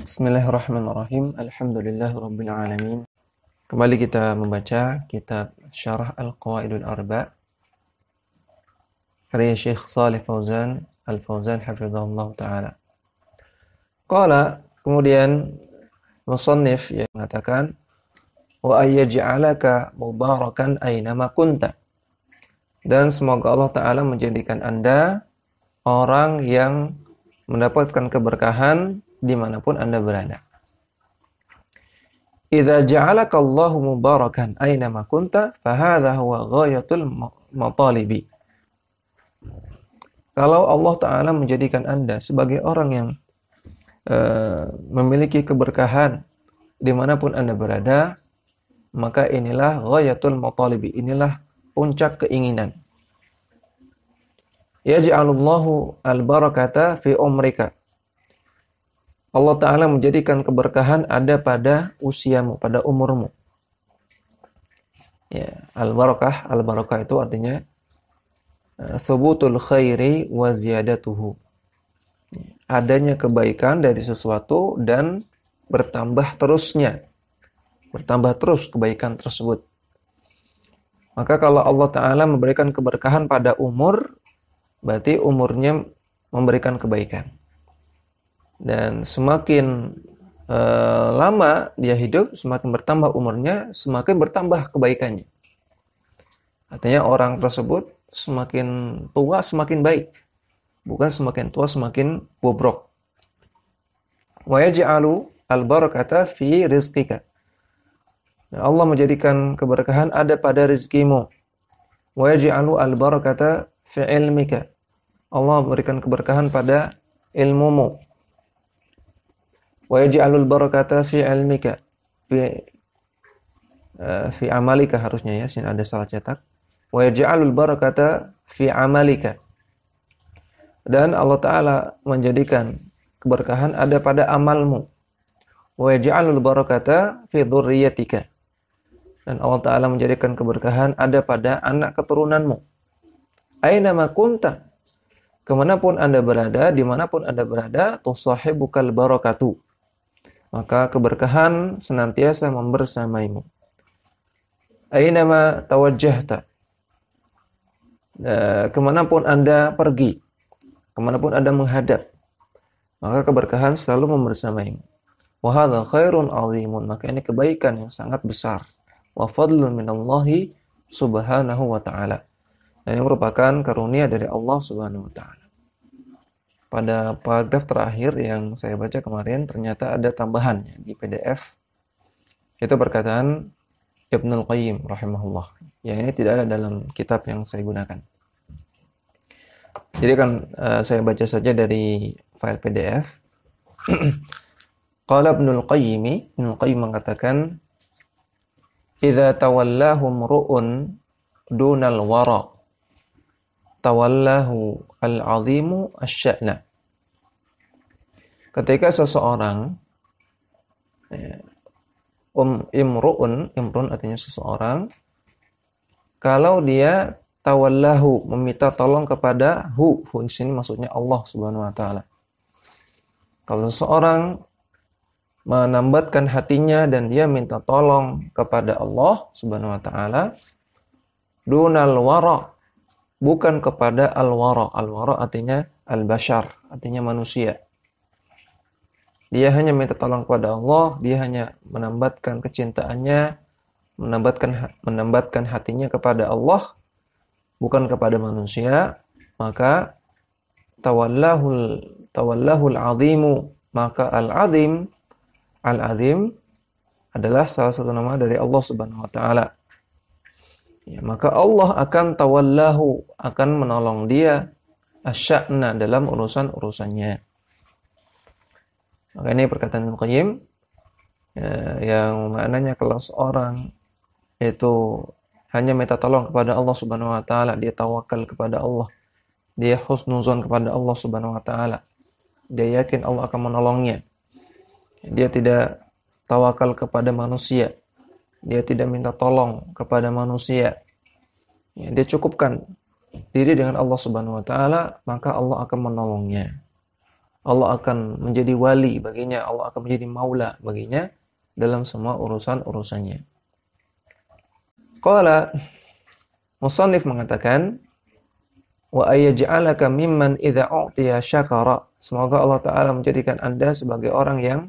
Bismillahirrahmanirrahim. Alhamdulillahirabbil alamin. Kembali kita membaca kitab Syarah Al-Qawaidul Arba' karya Syekh Shalih Fauzan Al-Fauzan hafizahullah taala. Qala, kemudian musannif yang mengatakan wa ayyaj'alaka mubarakan aynama kunta. Dan semoga Allah taala menjadikan Anda orang yang mendapatkan keberkahan dimanapun Anda berada. Idza ja'alaka Allahu mubarakan aynama kunta fahadha huwa ghayatul matalibi. Kalau Allah taala menjadikan Anda sebagai orang yang memiliki keberkahan dimanapun Anda berada, maka inilah ghayatul matalibi, inilah puncak keinginan. Yaj'alullahu al-barakata fi umrika. Allah Ta'ala menjadikan keberkahan ada pada usiamu, pada umurmu. Ya, al-barakah itu artinya thubutul khairi wa ziyadatuhu. Adanya kebaikan dari sesuatu dan bertambah terusnya. Bertambah terus kebaikan tersebut. Maka kalau Allah Ta'ala memberikan keberkahan pada umur, berarti umurnya memberikan kebaikan. Dan semakin lama dia hidup, semakin bertambah umurnya, semakin bertambah kebaikannya. Artinya orang tersebut semakin tua semakin baik, bukan semakin tua semakin bobrok. Wa yaj'alu al-barakata fi rizqika. Allah menjadikan keberkahan ada pada rizkimu. Wa yaj'alu al-barakata fi ilmika. Allah memberikan keberkahan pada ilmumu. Wa yaj'alul barakata fi ilmika, fi amalika harusnya ya, sini ada salah cetak. Wa yaj'alul barakata fi amalika. Dan Allah Ta'ala menjadikan keberkahan ada pada amalmu. Wa yaj'alul barakata fi dzurriyyatika. Dan Allah Ta'ala menjadikan keberkahan ada pada anak keturunanmu. Aina ma kunta, kemanapun Anda berada, dimanapun Anda berada, tusahibukal barakatu, maka keberkahan senantiasa membersamaimu. Ainama tawajjahta, kemanapun Anda pergi, kemanapun Anda menghadap, maka keberkahan selalu membersamaimu. Wa hadza khairun 'azimun, maka ini kebaikan yang sangat besar. Wa fadlun minallahi subhanahu wa ta'ala, dan ini merupakan karunia dari Allah subhanahu wa ta'ala. Pada paragraf terakhir yang saya baca kemarin, ternyata ada tambahan di PDF. Itu perkataan Ibnul Qayyim rahimahullah. Yang ini tidak ada dalam kitab yang saya gunakan. Jadi kan saya baca saja dari file PDF. Qala Ibnul Qayyim mengatakan, "Idza tawallahum ru'un dunal wara, tawallahu al-'azimu asy-sya'na." Ketika seseorang imrun artinya seseorang, kalau dia tawallahu meminta tolong kepada hu di sini maksudnya Allah Subhanahu wa taala. Kalau seseorang menambatkan hatinya dan dia minta tolong kepada Allah Subhanahu wa taala, dunal wara, bukan kepada al-wara. Al-wara artinya al-bashar, artinya manusia. Dia hanya minta tolong kepada Allah, dia hanya menambatkan kecintaannya, menambatkan hatinya kepada Allah, bukan kepada manusia, maka tawallahul azimu, maka al-azim adalah salah satu nama dari Allah Subhanahu wa taala. Ya, maka Allah akan tawallahu, akan menolong dia asya'na, dalam urusan-urusannya. Maka ini perkataan Ibnu Qayyim yang maknanya kalau seorang itu hanya minta tolong kepada Allah Subhanahu wa taala, dia tawakal kepada Allah, dia husnuzon kepada Allah Subhanahu wa taala, dia yakin Allah akan menolongnya. Dia tidak tawakal kepada manusia, dia tidak minta tolong kepada manusia. Ya, dia cukupkan diri dengan Allah Subhanahu wa taala, maka Allah akan menolongnya. Allah akan menjadi wali baginya, Allah akan menjadi maula baginya dalam semua urusan-urusannya. Qala musannif mengatakan, wa ayyaj'alaka mimman idza u'tiya syakara. Semoga Allah Ta'ala menjadikan Anda sebagai orang yang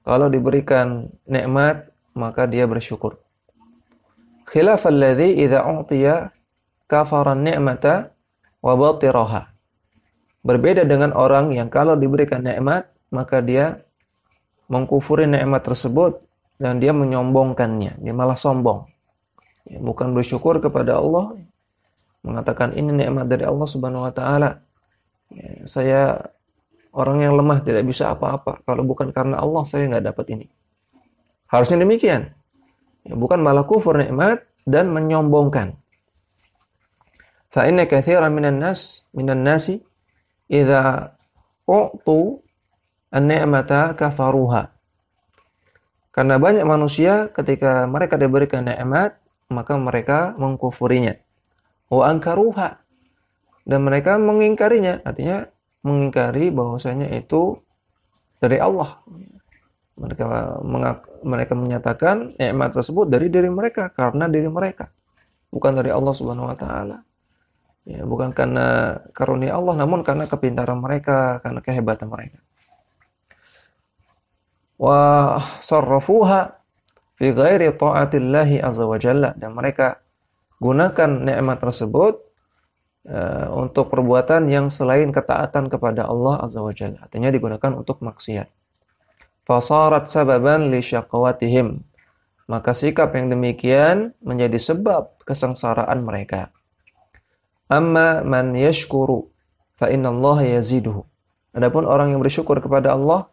kalau diberikan nikmat maka dia bersyukur. Khilafal ladzi idza u'tiya kafara ni'mata wa batiraha. Berbeda dengan orang yang kalau diberikan nikmat maka dia mengkufuri nikmat tersebut dan dia menyombongkannya, dia malah sombong. Ya, bukan bersyukur kepada Allah, mengatakan ini nikmat dari Allah Subhanahu wa taala. Ya, saya orang yang lemah tidak bisa apa-apa. Kalau bukan karena Allah saya nggak dapat ini. Harusnya demikian. Ya, bukan malah kufur nikmat dan menyombongkan. Fa inna katsiran minan nasi idza u'tu an-ni'mata kafaruha. Karena banyak manusia ketika mereka diberikan nikmat maka mereka mengkufurinya. Wa ankaruha, dan mereka mengingkarinya, artinya mengingkari bahwasanya itu dari Allah. Mereka menyatakan nikmat tersebut dari diri mereka, karena diri mereka, bukan dari Allah Subhanahu wa taala. Ya, bukan karena karunia Allah, namun karena kepintaran mereka, karena kehebatan mereka. Wa sarrafuha fi ghairi ta'atillahi azza wa jalla, dan mereka gunakan nikmat tersebut untuk perbuatan yang selain ketaatan kepada Allah azza wa jalla, artinya digunakan untuk maksiat. Fasarat sababan li syaqawatihim, maka sikap yang demikian menjadi sebab kesengsaraan mereka. Amma man yashkuru fa innallaha yaziduhu. Adapun orang yang bersyukur kepada Allah,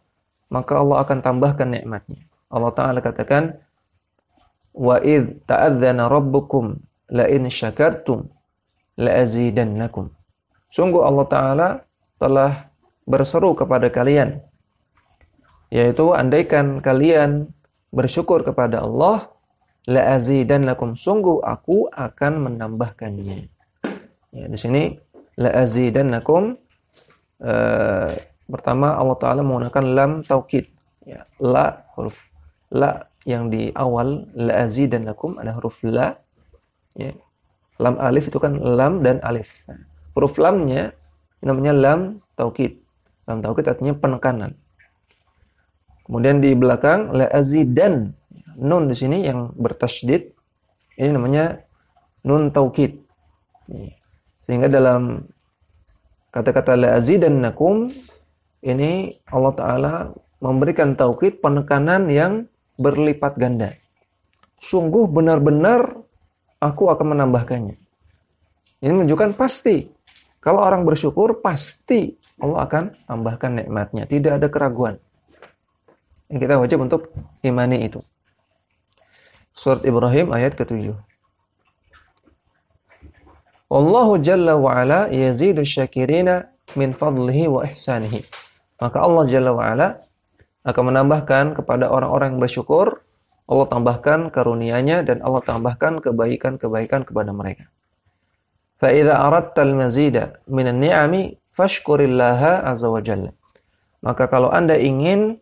maka Allah akan tambahkan nikmatnya. Allah Ta'ala katakan, wa idh ta'adzana rabbukum la in syakartum la azidannakum. Sungguh Allah Ta'ala telah berseru kepada kalian, yaitu andaikan kalian bersyukur kepada Allah, la azidannakum, sungguh aku akan menambahkannya. Ya, di sini la azidannakum, pertama Allah Ta'ala menggunakan lam taukid. Ya, la, huruf la yang di awal, la azidannakum, ada huruf la. Ya. Lam alif itu kan lam dan alif. Nah, huruf lamnya namanya lam taukid. Lam taukid artinya penekanan. Kemudian di belakang la azidan, nun di sini yang bertasydid, ini namanya nun taukid. Sehingga dalam kata-kata la azidannakum ini Allah Ta'ala memberikan taukid, penekanan yang berlipat ganda. Sungguh benar-benar aku akan menambahkannya. Ini menunjukkan pasti. Kalau orang bersyukur, pasti Allah akan tambahkan nikmatnya. Tidak ada keraguan. Yang kita wajib untuk imani itu. Surat Ibrahim ayat ke-7. Wallahu jalla wa'ala yazidu syakirina min fadlihi wa ihsanihi. Maka Allah jalla wa'ala akan menambahkan kepada orang-orang yang bersyukur, Allah tambahkan karunia-Nya dan Allah tambahkan kebaikan-kebaikan kepada mereka. Fa idza aradta al-mazida min an-ni'ami fashkurillaha azza wa jalla. Maka kalau Anda ingin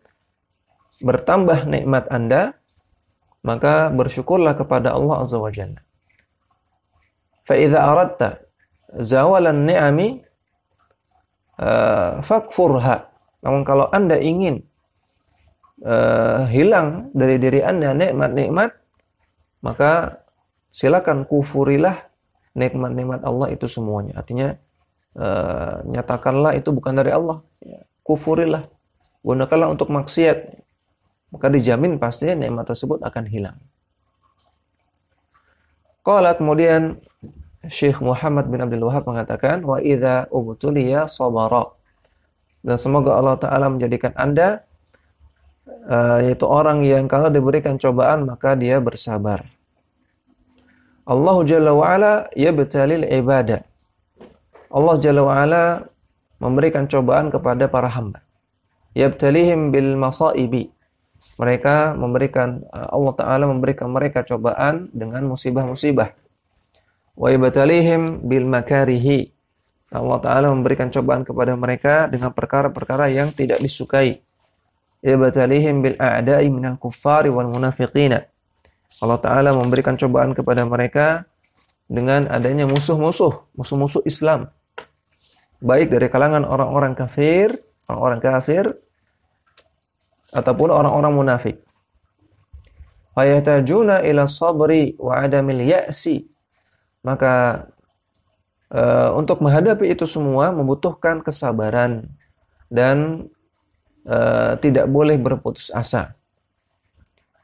bertambah nikmat Anda, maka bersyukurlah kepada Allah azza wa jalla. Fa idza aradta zawalan ni'ami fakfurha. Namun kalau Anda ingin hilang dari diri Anda nikmat-nikmat, maka silakan kufurilah nikmat-nikmat Allah itu semuanya. Artinya nyatakanlah itu bukan dari Allah, kufurilah, gunakanlah untuk maksiat, maka dijamin pastinya nikmat tersebut akan hilang. Qala, kemudian Syekh Muhammad bin Abdul Wahab mengatakan, wa idza ubtuliya sabara. Dan semoga Allah Ta'ala menjadikan Anda yaitu orang yang kalau diberikan cobaan maka dia bersabar. Allah Jalla wa'ala yabtalil ibadah. Allah Jalla wa'ala memberikan cobaan kepada para hamba. Yabtalihim bil masaibi. Mereka memberikan, Allah Ta'ala memberikan mereka cobaan dengan musibah-musibah. Wa yabtalihim bil makarihi. Allah Ta'ala memberikan cobaan kepada mereka dengan perkara-perkara yang tidak disukai. Ibtalihim bil a'da'i minal kuffari wal munafiqina. Allah Ta'ala memberikan cobaan kepada mereka dengan adanya musuh-musuh Islam. Baik dari kalangan orang-orang kafir ataupun orang-orang munafik. Fayatajuna ila sabri wa adamil ya'si. Maka untuk menghadapi itu semua membutuhkan kesabaran dan tidak boleh berputus asa.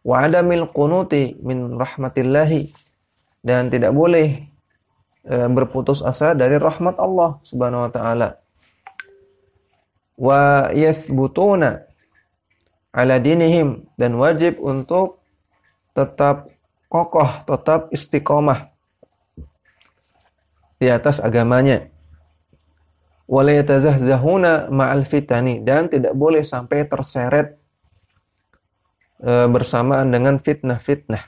Wa adamil qunuti min rahmatillahi, dan tidak boleh berputus asa dari rahmat Allah Subhanahu wa taala. Wa yathbutuna ala dinihim, dan wajib untuk tetap kokoh, tetap istiqomah di atas agamanya. Wala yatazahzahuna ma'al fitani, dan tidak boleh sampai terseret bersamaan dengan fitnah-fitnah.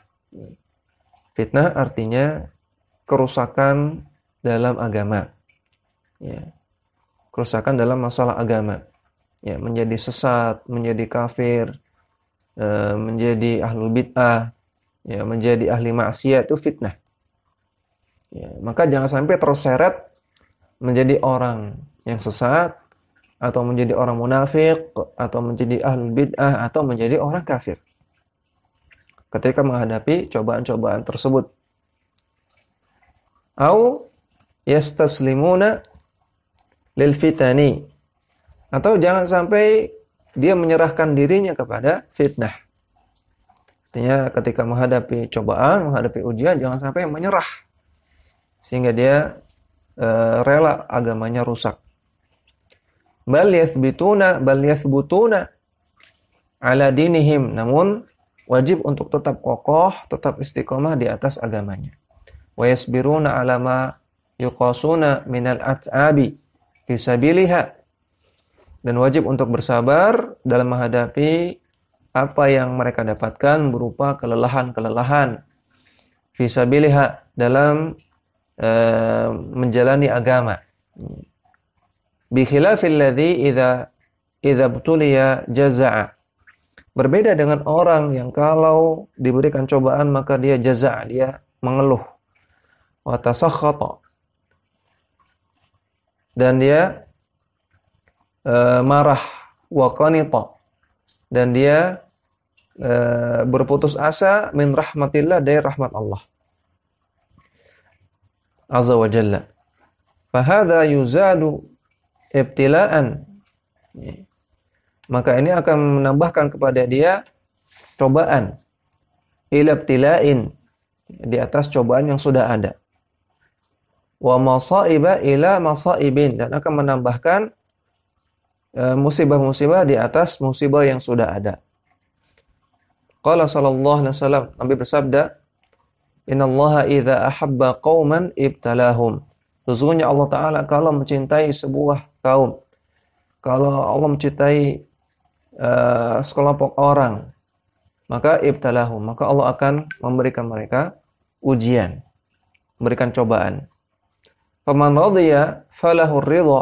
Fitnah artinya kerusakan dalam agama. Ya. Kerusakan dalam masalah agama. Ya, menjadi sesat, menjadi kafir, menjadi ahlul bid'ah, ya, menjadi ahli maksiat, itu fitnah. Ya, maka jangan sampai terseret menjadi orang yang sesat, atau menjadi orang munafik, atau menjadi ahlul bid'ah, atau menjadi orang kafir ketika menghadapi cobaan-cobaan tersebut. Au yastaslimuna lil fitani, atau jangan sampai dia menyerahkan dirinya kepada fitnah. Artinya ketika menghadapi cobaan, menghadapi ujian, jangan sampai menyerah sehingga dia rela agamanya rusak. Bal yathbutuna ala dinihim, namun wajib untuk tetap kokoh, tetap istiqomah di atas agamanya. Wa yasbiruna ala ma yuqasuna minal at'abi fi sabiliha, dan wajib untuk bersabar dalam menghadapi apa yang mereka dapatkan berupa kelelahan-kelelahan fi sabiliha, dalam menjalani agama. Bi khilafil ladzi idza btuliya jaza'a, berbeda dengan orang yang kalau diberikan cobaan maka dia jaza', dia mengeluh, wa tasakhata, dan dia marah, wa qanita, dan dia berputus asa min rahmatillah, dari rahmat Allah azza wa jalla. Fahadha yuzadu ibtila'an, maka ini akan menambahkan kepada dia cobaan, ila ibtila'in, di atas cobaan yang sudah ada, wa masaiba ila masaibin, dan akan menambahkan musibah-musibah di atas musibah yang sudah ada. Qala sallallahu alaihi wasallam, Nabi bersabda, innallaha idza ahabba qauman ibtalahum, sesungguhnya Allah Ta'ala kalau mencintai sebuah kaum, kalau Allah mencintai sekelompok orang, maka ibtalahum, maka Allah akan memberikan mereka ujian, memberikan cobaan. Faman radiya falahur ridha,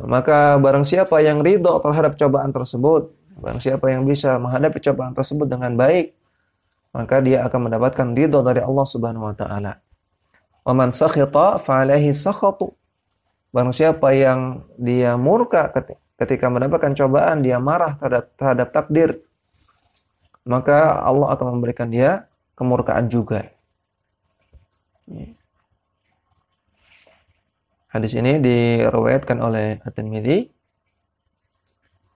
maka barang siapa yang ridha terhadap cobaan tersebut, barang siapa yang bisa menghadapi cobaan tersebut dengan baik, maka dia akan mendapatkan ridha dari Allah Subhanahu wa taala. Wa man sakhita fa alaihi sakhatu, barang siapa yang dia murka ketika mendapatkan cobaan, dia marah terhadap takdir, maka Allah akan memberikan dia kemurkaan juga. Hadis ini diriwayatkan oleh At-Tirmidzi.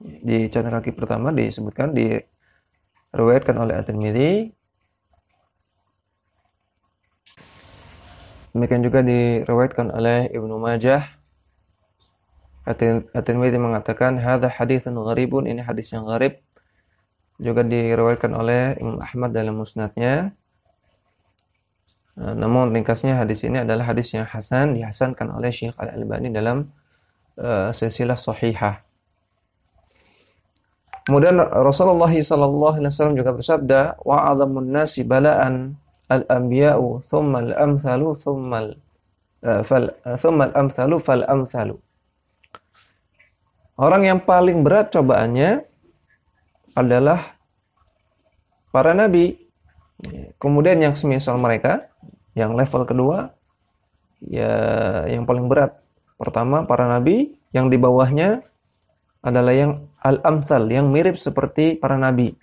Di catatan kaki pertama disebutkan diriwayatkan oleh At-Tirmidzi. Demikian juga diriwayatkan oleh Ibnu Majah. At-Tirmidzi mengatakan hadza haditsun gharibun, ini hadis yang gharib. Juga diriwayatkan oleh Imam Ahmad dalam musnadnya. Namun ringkasnya hadis ini adalah hadis yang hasan, dihasankan oleh Syekh Al-Albani dalam silsilah sahihah. Kemudian Rasulullah sallallahu alaihi wasallam juga bersabda, wa 'adhamun nasi bala'an al-anbiya'u thumma al-amthalu thumma thumma al-amthalu fal-amthalu. Orang yang paling berat cobaannya adalah para nabi. Kemudian yang semisal mereka, yang level kedua, ya yang paling berat. Pertama para nabi, yang di bawahnya adalah yang al-amthal, yang mirip seperti para nabi.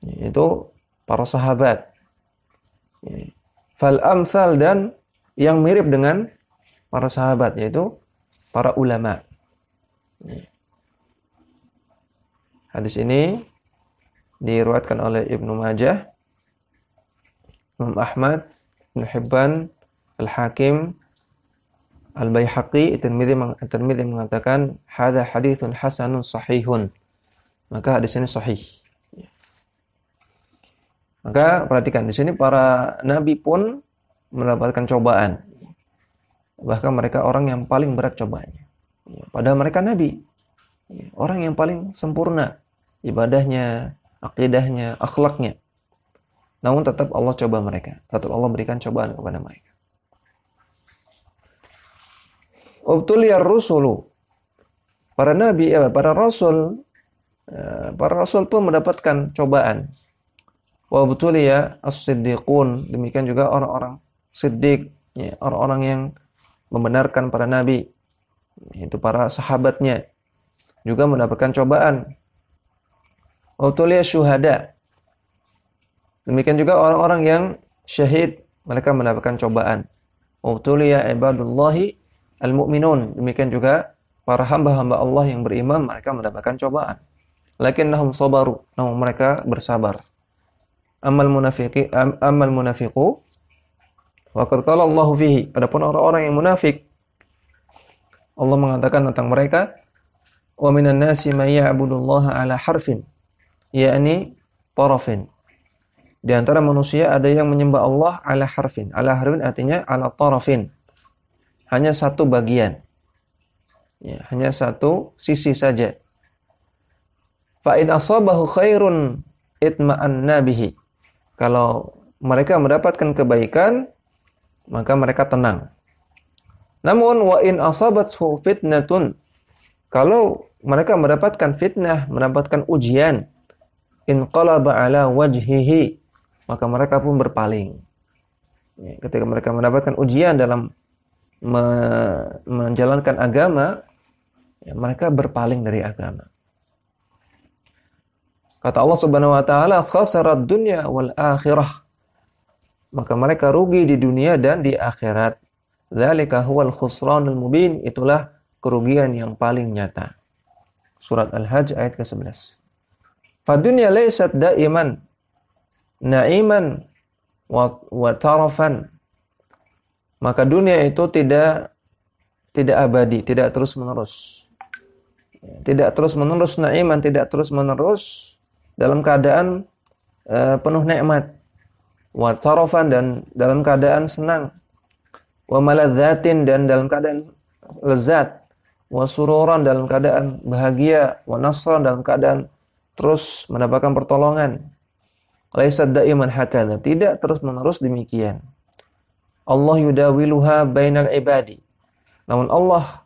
Yaitu para sahabat. Fal-amthal, dan yang mirip dengan para sahabat, yaitu para ulama. Hadis ini diriwayatkan oleh Ibnu Majah, Imam Ahmad, Ibnu Hibban, Al-Hakim, Al-Baihaqi. At-Tirmidzi mengatakan hadza haditsun hasanun sahihun. Maka hadis ini sahih. Maka perhatikan di sini para nabi pun mendapatkan cobaan. Bahkan mereka orang yang paling berat cobaannya. Padahal mereka nabi. Orang yang paling sempurna ibadahnya, akidahnya, akhlaknya. Namun tetap Allah coba mereka. Tetap Allah berikan cobaan kepada mereka. Ubtuliyar rusulu. Para nabi, para rasul pun mendapatkan cobaan. Wa ubtuliya as-siddiqun. Demikian juga orang-orang siddiq, orang-orang yang membenarkan para nabi, itu para sahabatnya, juga mendapatkan cobaan. Wa ubtuliya syuhada. Demikian juga orang-orang yang syahid, mereka mendapatkan cobaan. Wa ubtuliya ibadullahi al-mu'minun. Demikian juga para hamba-hamba Allah yang beriman, mereka mendapatkan cobaan. Lakinnahum sabaru, namun mereka bersabar. Amal munafiqu wa qad qala Allah fihi. Adapun orang-orang yang munafik, Allah mengatakan tentang mereka, wa minan nasi may ya'budullaha ala harfin, yakni tarafin. Di antara manusia ada yang menyembah Allah ala harfin. Ala harfin artinya ala tarafin. Hanya satu bagian. Ya, hanya satu sisi saja. Fa in asabahu khairun itma'anna bihi. Kalau mereka mendapatkan kebaikan, maka mereka tenang. Namun wa in asabathu fitnatun, kalau mereka mendapatkan fitnah, mendapatkan ujian, inqalaba ala wajhihi, maka mereka pun berpaling. Ya, ketika mereka mendapatkan ujian dalam menjalankan agama, ya, mereka berpaling dari agama. Kata Allah Subhanahu wa taala, khasarad dunya wal akhirah. Maka mereka rugi di dunia dan di akhirat. Dzalika huwal khusranul mubin, itulah kerugian yang paling nyata. Surat Al-Hajj ayat ke-11. Fadunya laysat daiman na'iman wa tarafan. Maka dunia itu tidak abadi, tidak terus-menerus. Tidak terus-menerus na'iman, tidak terus-menerus dalam keadaan penuh nikmat. Wa tarafan, dan dalam keadaan senang. Wa maladzatin, dan dalam keadaan lezat. Wa sururan, dalam keadaan bahagia. Wa nasran, dalam keadaan terus mendapatkan pertolongan. Laisad daiman hakadha, tidak terus-menerus demikian. Allah yudawiluha bainal ibadi. Namun Allah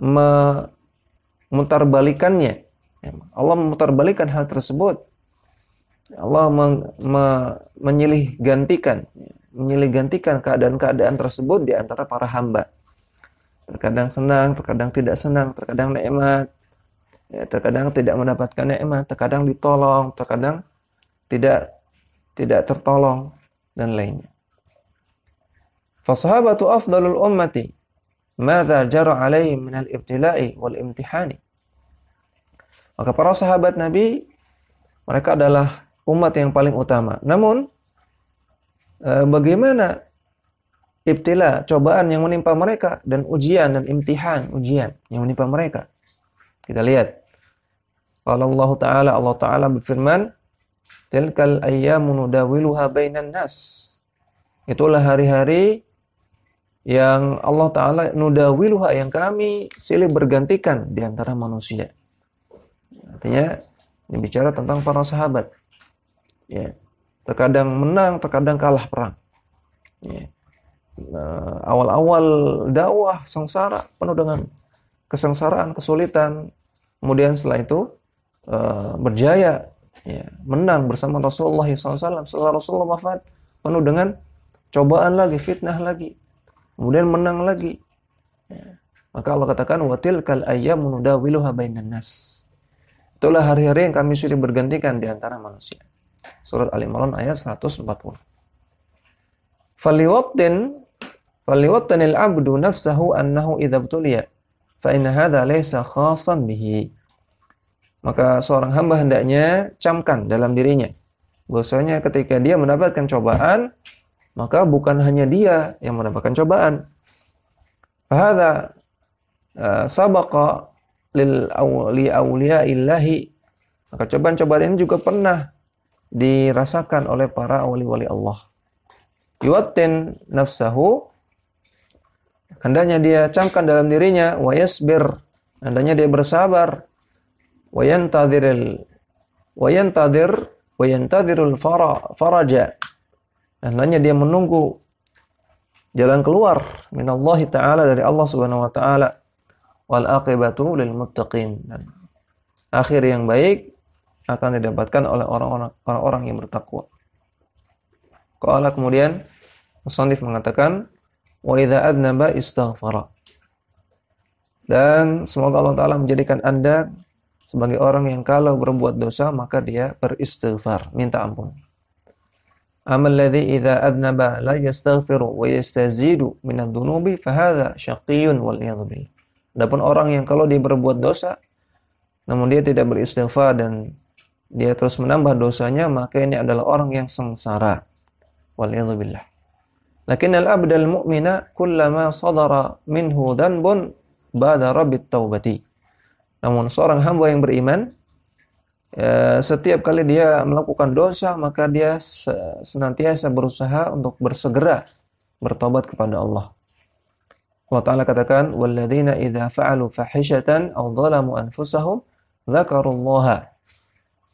memutarbalikannya. Allah memutarbalikan hal tersebut. Allah menyilih gantikan keadaan-keadaan tersebut di antara para hamba. Terkadang senang, terkadang tidak senang, terkadang nikmat, ya, terkadang tidak mendapatkan nikmat, terkadang ditolong, terkadang tidak tertolong, dan lainnya. Fasahabatu afdalul ummati madza jara alaihim minal ibtila'i wal imtihani. Maka para sahabat Nabi, mereka adalah umat yang paling utama. Namun bagaimana ibtila, cobaan yang menimpa mereka, dan ujian dan imtihan, ujian yang menimpa mereka? Kita lihat. Allah Ta'ala berfirman, tilkal ayyamu nudawiluha bainan nas. Itulah hari-hari yang Allah Ta'ala nudawiluha, yang kami silih bergantikan di antara manusia. Artinya ini bicara tentang para sahabat. Ya. Terkadang menang, terkadang kalah perang. Ya. awal-awal dakwah sengsara, penuh dengan kesengsaraan, kesulitan. Kemudian setelah itu berjaya, ya, menang bersama Rasulullah SAW. Setelah Rasulullah wafat, penuh dengan cobaan lagi, fitnah lagi, kemudian menang lagi. Ya. Maka Allah katakan, wa tilkal ayyamu nudawiluha bainan nas. Itulah hari-hari yang kami sudah bergantikan di antara manusia. Surat Al-Imran ayat 140. Faliwattanil abdu nafsahu annahu idza btuliya fa inna hadza laysa khassan bihi. Maka seorang hamba hendaknya camkan dalam dirinya bahwasanya ketika dia mendapatkan cobaan, maka bukan hanya dia yang mendapatkan cobaan. Fahadza sabaqa li awliyaillahi. Maka cobaan-cobaan ini juga pernah dirasakan oleh para wali-wali Allah. Yuwattin nafsahu, hendaknya dia camkan dalam dirinya, wa yasbir, hendaknya dia bersabar, wa yantadirul faraja, hendaknya dia menunggu jalan keluar minallahi ta'ala, dari Allah Subhanahu wa ta'ala, wal aqibatu lil muttaqin, dan akhir yang baik akan didapatkan oleh orang-orang yang bertakwa. Qala, kemudian musannif mengatakan, wa idza adnaba istaghfara. Dan semoga Allah Ta'ala menjadikan Anda sebagai orang yang kalau berbuat dosa maka dia beristighfar, minta ampun. Amal ladzi idza adnaba la yastaghfiru wa yastazidu min adh-dhunubi fa hadza syaqiyyun wal iyadhu billah. Adapun orang yang kalau dia berbuat dosa namun dia tidak beristighfar dan dia terus menambah dosanya, maka ini adalah orang yang sengsara. Wal iyadhu billah. Lakinnal abdal mu'mina kullama sadara minhu dhanbun badara bit taubati. Namun seorang hamba yang beriman, setiap kali dia melakukan dosa, maka dia senantiasa berusaha untuk bersegera bertobat kepada Allah. Allah Ta'ala katakan, walladzina idza fa'alu fahishatan aw dhalamu anfusahum dzakarullaha.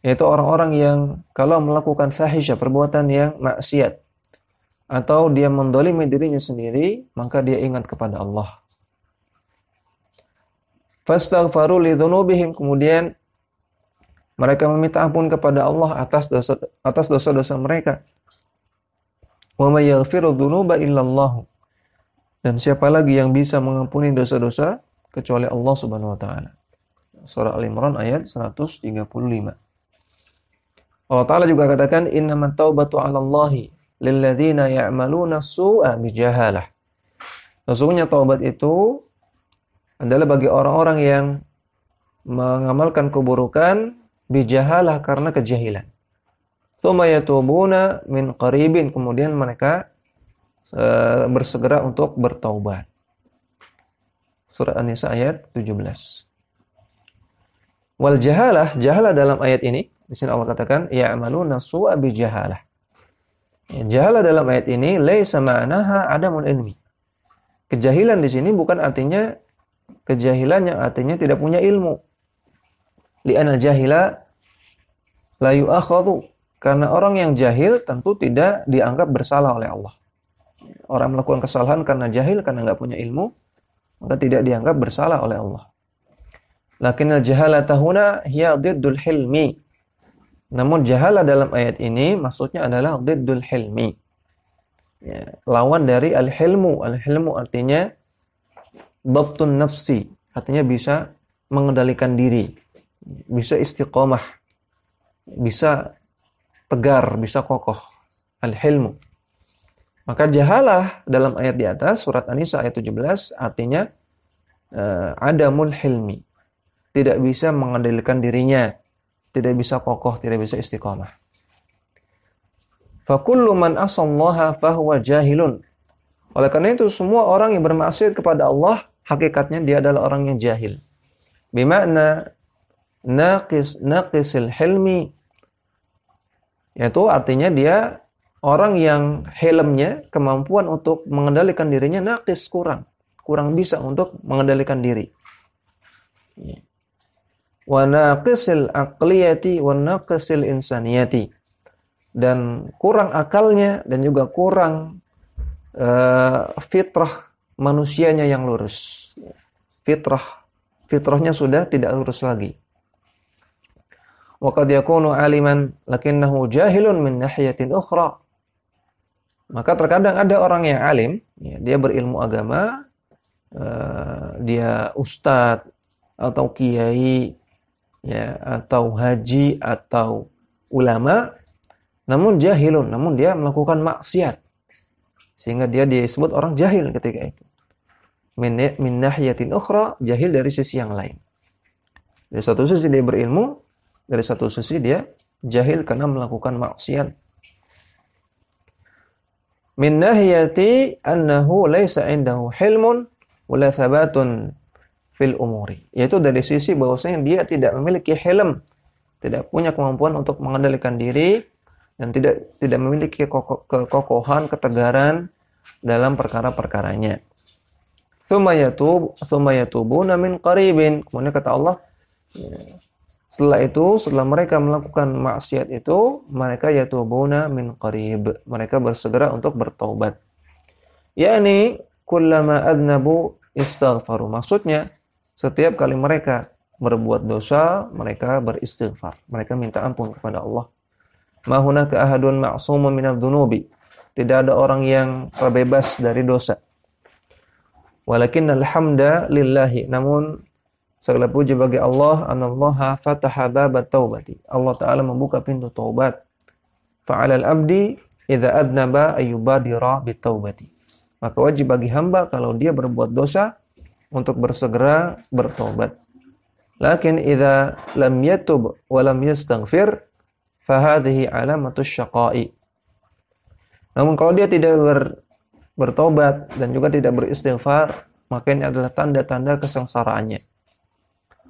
Yaitu orang-orang yang kalau melakukan fahisyah, perbuatan yang maksiat, atau dia mendolimi dirinya sendiri, maka dia ingat kepada Allah. Fastaghfaru li dzunubihim, kemudian mereka meminta ampun kepada Allah atas dosa-dosa mereka. Wa may yaghfiru dzunuba illallah. Dan siapa lagi yang bisa mengampuni dosa-dosa kecuali Allah Subhanahu wa taala. Surah Al-Imran ayat 135. Allah Ta'ala juga katakan, innamat taubatu 'alallahi lilladzina ya'maluna as-su'a bijahalah. Sesungguhnya taubat itu adalah bagi orang-orang yang mengamalkan keburukan bijahalah, karena kejahilan. Tsumma yatubuna min qaribin, kemudian mereka bersegera untuk bertaubat. Surah An-Nisa ayat 17. Wal jahalah dalam ayat ini, di sini Allah katakan ya'maluna as-su'a bijahalah. Jahalah dalam ayat ini laisa ma'naha adamul ilmi. Kejahilan di sini bukan artinya kejahilan yang artinya tidak punya ilmu. Li'anal jahila la yu'akhadhu. Karena orang yang jahil tentu tidak dianggap bersalah oleh Allah. Orang melakukan kesalahan karena jahil, karena enggak punya ilmu, maka tidak dianggap bersalah oleh Allah. Lakinnal jahalata huna hiya diddul hilmi. Namun jahalah dalam ayat ini maksudnya adalah diddul hilmi. Ya, lawan dari al-hilmu. Al-hilmu artinya dhabtun nafsi, artinya bisa mengendalikan diri, bisa istiqomah, bisa tegar, bisa kokoh. Al-hilmu. Maka jahalah dalam ayat di atas, surat An-Nisa ayat 17, artinya adamul hilmi. Tidak bisa mengendalikan dirinya, tidak bisa kokoh, tidak bisa istiqomah. Fakullu man asallaha fahuwa jahilun. Oleh karena itu, semua orang yang bermaksiat kepada Allah, hakikatnya dia adalah orang yang jahil. Bima'na naqisil hilmi. Yaitu artinya dia orang yang hilmnya, kemampuan untuk mengendalikan dirinya naqis, kurang bisa untuk mengendalikan diri. Wa naqisil aqliyati wa naqisil insaniyati. Dan kurang akalnya dan juga kurang fitrah manusianya yang lurus. Fitrahnya sudah tidak lurus lagi. Wa qad yakunu aliman lakinnahu jahilun min nahiyatin ukhra. Maka terkadang ada orang yang alim, ya, dia berilmu agama, dia ustadz atau kiai, ya, atau haji atau ulama, namun jahilun, namun dia melakukan maksiat, sehingga dia disebut orang jahil ketika itu. Min nahiyatin ukhra, jahil dari sisi yang lain. Dari satu sisi dia berilmu, dari satu sisi dia jahil karena melakukan maksiat. Min nahiyati annahu laisa indahu hilmun wala thabatun fil umuri. Yaitu dari sisi bahwasanya dia tidak memiliki hilm, tidak punya kemampuan untuk mengendalikan diri, dan tidak memiliki kekokohan, ketegaran dalam perkara-perkaranya. Tsumma yatubuna min qaribin. Kemudian kata Allah, setelah mereka melakukan maksiat itu, mereka yatubuna min qarib. Mereka bersegera untuk bertaubat. Yani kullama adnabu istaghfaru. Maksudnya, setiap kali mereka berbuat dosa, mereka beristighfar. Mereka minta ampun kepada Allah. Ma hunaka ahadun ma'sumun minadz-dzunubi. Tidak ada orang yang terbebas dari dosa. Walakinnal hamda lillahi. Namun segala puji bagi Allah, anallaha fataha babat taubati. Allah Ta'ala membuka pintu taubat. Fa'alal abdi idza adnaba ayyubadira bitaubati. Maka wajib bagi hamba kalau dia berbuat dosa untuk bersegera bertobat. Lakin idza lam yatub wa lam yastaghfir fahadhihi alamatus syaqai. Namun kalau dia tidak bertobat dan juga tidak beristighfar, maka ini adalah tanda-tanda kesengsaraannya.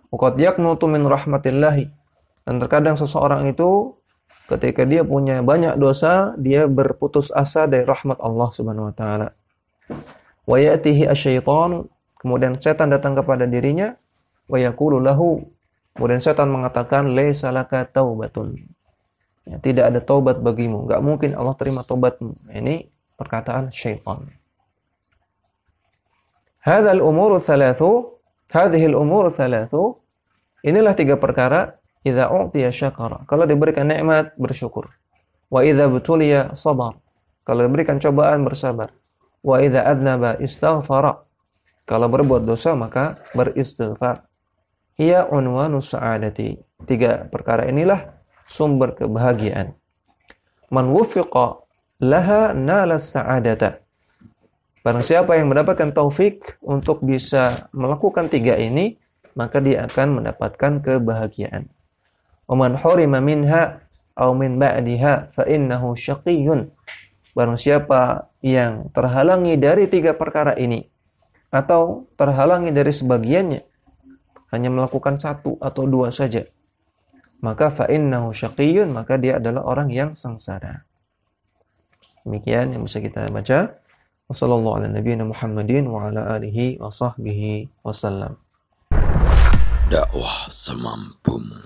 Waqad yaqnutu min rahmatillahi. Dan terkadang seseorang itu ketika dia punya banyak dosa, dia berputus asa dari rahmat Allah Subhanahu wa taala. Wa ya'tihi asy-syaitanu, kemudian setan datang kepada dirinya, wa yaqulu lahu, kemudian setan mengatakan laisa laka taubatun. Ya, tidak ada taubat bagimu, enggak mungkin Allah terima taubatmu. Ini perkataan syaitan. Hadhihi al-umur thalathu, inilah tiga perkara, idza u'tiya syakara, kalau diberikan nikmat bersyukur, wa idza butuliya sabar, kalau diberikan cobaan bersabar, wa idza adnaba istaghfara, kalau berbuat dosa maka beristighfar. Hiya unwanus sa'adati, tiga perkara inilah sumber kebahagiaan. Man wuffiqa laha nalas sa'adata. Barang siapa yang mendapatkan taufik untuk bisa melakukan tiga ini, maka dia akan mendapatkan kebahagiaan. Wa man hurima minha aw min ba'diha fa innahu syaqiyyun. Barang siapa yang terhalangi dari tiga perkara ini atau terhalangi dari sebagiannya, hanya melakukan satu atau dua saja, maka fa innahu syaqiyyun, maka dia adalah orang yang sengsara. Demikian yang bisa kita baca. Wassallallahu ala nabiyyina Muhammadin wa ala alihi wa sahbihi wasallam. Dakwah semampumu.